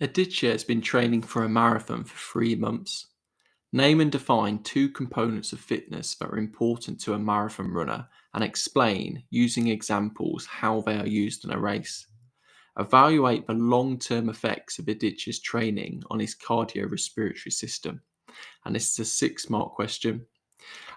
Aditya has been training for a marathon for 3 months. Name and define two components of fitness that are important to a marathon runner and explain, using examples, how they are used in a race. Evaluate the long term effects of Aditya's training on his cardiorespiratory system. And this is a 6 mark question.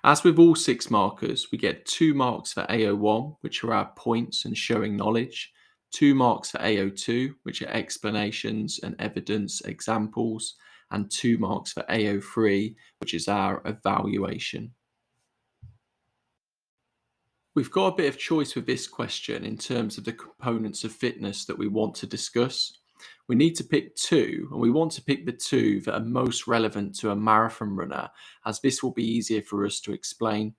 As with all 6 markers, we get 2 marks for AO1, which are our points and showing knowledge, 2 marks for AO2, which are explanations and evidence examples, and 2 marks for AO3, which is our evaluation. We've got a bit of choice with this question in terms of the components of fitness that we want to discuss. We need to pick two, and we want to pick the two that are most relevant to a marathon runner, as this will be easier for us to explain.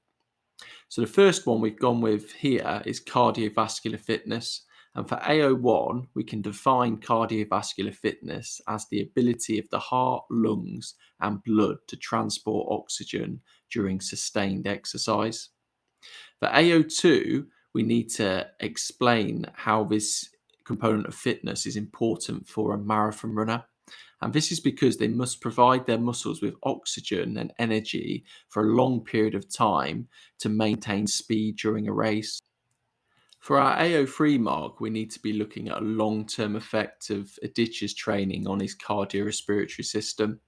So the first one we've gone with here is cardiovascular fitness. And for AO1, we can define cardiovascular fitness as the ability of the heart, lungs, and blood to transport oxygen during sustained exercise. For AO2, we need to explain how this component of fitness is important for a marathon runner. And this is because they must provide their muscles with oxygen and energy for a long period of time to maintain speed during a race. For our AO3 mark, we need to be looking at a long term effect of Aditya's training on his cardiorespiratory system.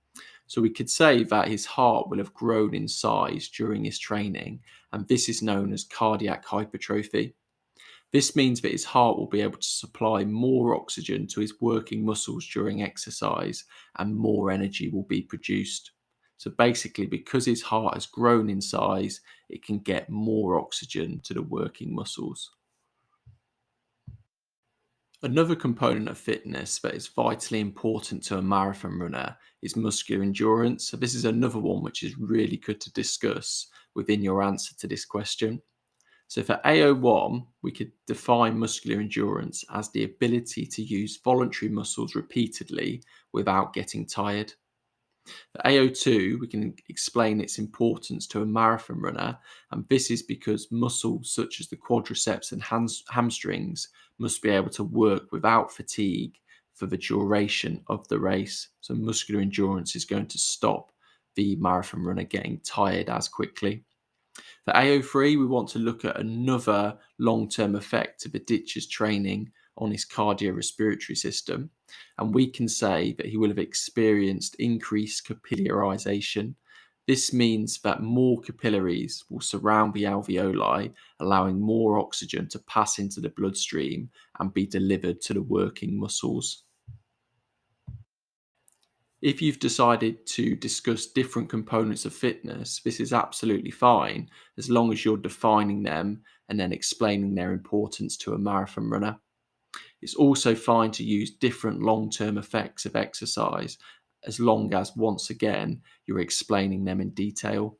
So we could say that his heart will have grown in size during his training, and this is known as cardiac hypertrophy. This means that his heart will be able to supply more oxygen to his working muscles during exercise and more energy will be produced. So basically, because his heart has grown in size, it can get more oxygen to the working muscles. Another component of fitness that is vitally important to a marathon runner is muscular endurance. So, this is another one which is really good to discuss within your answer to this question. So, for AO1, we could define muscular endurance as the ability to use voluntary muscles repeatedly without getting tired. For AO2, we can explain its importance to a marathon runner, and this is because muscles such as the quadriceps and hamstrings must be able to work without fatigue for the duration of the race. So, muscular endurance is going to stop the marathon runner getting tired as quickly. For AO3, we want to look at another long term effect of Aditya's training on his cardiorespiratory system. And we can say that he will have experienced increased capillarization. This means that more capillaries will surround the alveoli, allowing more oxygen to pass into the bloodstream and be delivered to the working muscles. If you've decided to discuss different components of fitness, this is absolutely fine as long as you're defining them and then explaining their importance to a marathon runner. It's also fine to use different long term effects of exercise as long as, once again, you're explaining them in detail.